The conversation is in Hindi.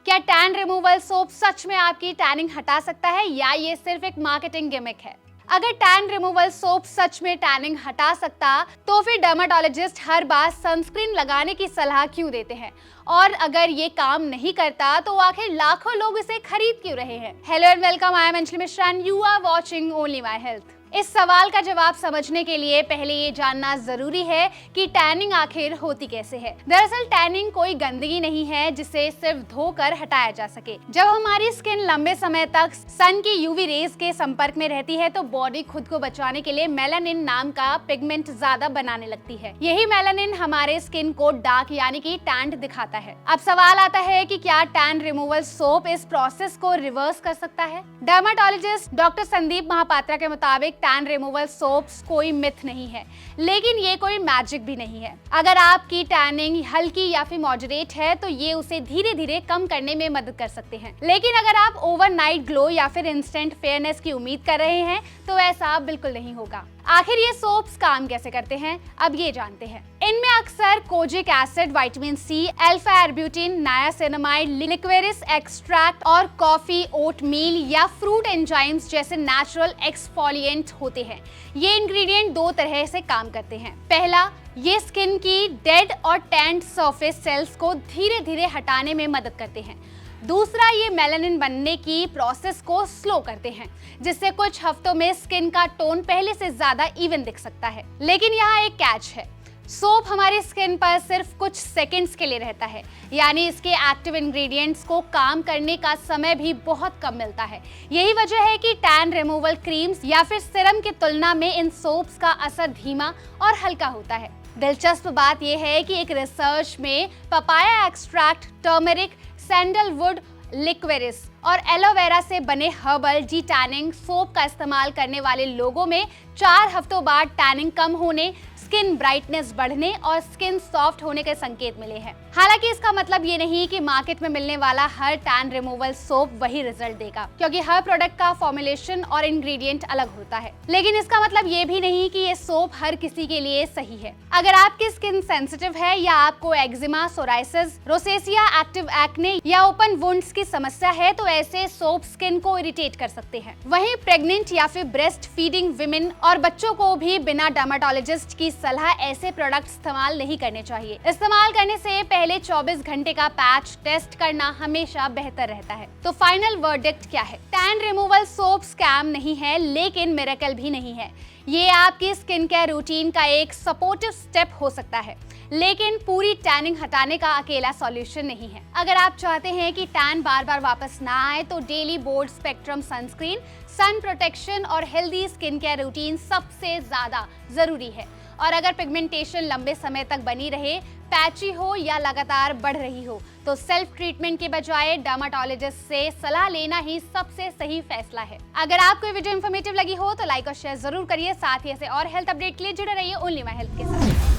क्या टैन रिमूवल सोप सच में आपकी टैनिंग हटा सकता है या ये सिर्फ एक मार्केटिंग गिमिक है? अगर टैन रिमूवल सोप सच में टैनिंग हटा सकता तो फिर डर्माटोलॉजिस्ट हर बार सनस्क्रीन लगाने की सलाह क्यों देते हैं? और अगर ये काम नहीं करता तो आखिर लाखों लोग इसे खरीद क्यों रहे हैं? Hello and welcome, I am Anjali Mishra and you are watching only my health. इस सवाल का जवाब समझने के लिए पहले ये जानना जरूरी है कि टैनिंग आखिर होती कैसे है। दरअसल टैनिंग कोई गंदगी नहीं है जिसे सिर्फ धोकर हटाया जा सके। जब हमारी स्किन लंबे समय तक सन की यूवी रेज के संपर्क में रहती है तो बॉडी खुद को बचाने के लिए मेलानिन नाम का पिगमेंट ज्यादा बनाने लगती है। यही मेलानिन हमारे स्किन को डार्क यानी कि टैंड दिखाता है। अब सवाल आता है कि क्या टैन रिमूवल सोप इस प्रोसेस को रिवर्स कर सकता है? डर्माटोलॉजिस्ट डॉक्टर संदीप महापात्रा के मुताबिक टैन रिमूवल सोप्स कोई मिथ नहीं है, लेकिन ये कोई मैजिक भी नहीं है। अगर आपकी टैनिंग हल्की या फिर मॉडरेट है तो ये उसे धीरे धीरे कम करने में मदद कर सकते हैं। लेकिन अगर आप ओवरनाइट ग्लो या फिर इंस्टेंट फेयरनेस की उम्मीद कर रहे हैं तो ऐसा बिल्कुल नहीं होगा। आखिर ये सोप्स काम कैसे करते हैं, अब ये जानते हैं। इनमें अक्सर kojic acid, vitamin C, alpha arbutin, niacinamide, liquorice extract और कॉफी, ओटमील या फ्रूट एंजाइम्स जैसे नेचुरल एक्सफोलिएंट होते हैं। ये इंग्रेडिएंट दो तरह से काम करते हैं। पहला, ये स्किन की डेड और टैंड सरफेस सेल्स को धीरे धीरे हटाने में मदद करते हैं। दूसरा, ये मेलानिन बनने की प्रोसेस को स्लो करते हैं, जिससे कुछ हफ्तों में स्किन का टोन पहले से ज्यादा इवन दिख सकता है। लेकिन यहाँ एक कैच है, सोप हमारी स्किन पर सिर्फ कुछ सेकंड्स के लिए रहता है, यानी इसके एक्टिव इंग्रेडिएंट्स को काम करने का समय भी बहुत कम मिलता है। यही वजह है कि टैन रिमूवल क्रीम्स या फिर सीरम की तुलना में इन सोप्स का असर धीमा और हल्का होता है। दिलचस्प बात यह है कि एक रिसर्च में पपाया एक्सट्रैक्ट, टर्मरिक, सैंडलवुड, लिक्वेरिस और एलोवेरा से बने हर्बल जी टैनिंग सोप का इस्तेमाल करने वाले लोगों में 4 हफ्तों बाद टैनिंग कम होने, स्किन ब्राइटनेस बढ़ने और स्किन सॉफ्ट होने के संकेत मिले हैं। हालांकि इसका मतलब ये नहीं कि मार्केट में मिलने वाला हर टैन रिमूवल सोप वही रिजल्ट देगा, क्योंकि हर प्रोडक्ट का फॉर्मुलेशन और इंग्रेडिएंट अलग होता है। लेकिन इसका मतलब ये भी नहीं कि ये सोप हर किसी के लिए सही है। अगर आपकी स्किन सेंसिटिव है या आपको एक्जिमा, सोराइसिस, रोसेसिया, एक्टिव एक्ने या ओपन वुंड्स की समस्या है तो ऐसे सोप स्किन को इरिटेट कर सकते हैं। वहीं प्रेग्नेंट या फिर ब्रेस्ट फीडिंग विमेन और बच्चों को भी बिना डर्माटोलॉजिस्ट की सलाह ऐसे प्रोडक्ट इस्तेमाल नहीं करने चाहिए। इस्तेमाल करने से पहले 24 घंटे का पैच टेस्ट करना हमेशा बेहतर रहता है। तो फाइनल वर्डिक्ट क्या है? टैन रिमूवल सोप स्कैम नहीं है, लेकिन मिरेकल भी नहीं है। ये आपकी स्किन केयर रूटीन का एक सपोर्टिव स्टेप हो सकता है, लेकिन पूरी टैनिंग हटाने का अकेला सॉल्यूशन नहीं है। अगर आप चाहते हैं कि टैन बार बार वापस ना आए तो daily bold spectrum sunscreen, sun protection और हेल्दी स्किन केयर रूटीन सबसे ज्यादा जरूरी है। और अगर पिगमेंटेशन लंबे समय तक बनी रहे, पैची हो या लगातार बढ़ रही हो तो सेल्फ ट्रीटमेंट के बजाय डर्माटोलॉजिस्ट से सलाह लेना ही सबसे सही फैसला है। अगर आपको ये वीडियो इन्फॉर्मेटिव लगी हो तो लाइक और शेयर जरूर करिए। साथ ही ऐसे और हेल्थ अपडेट के लिए जुड़े रहिए ओनली माय हेल्थ के साथ।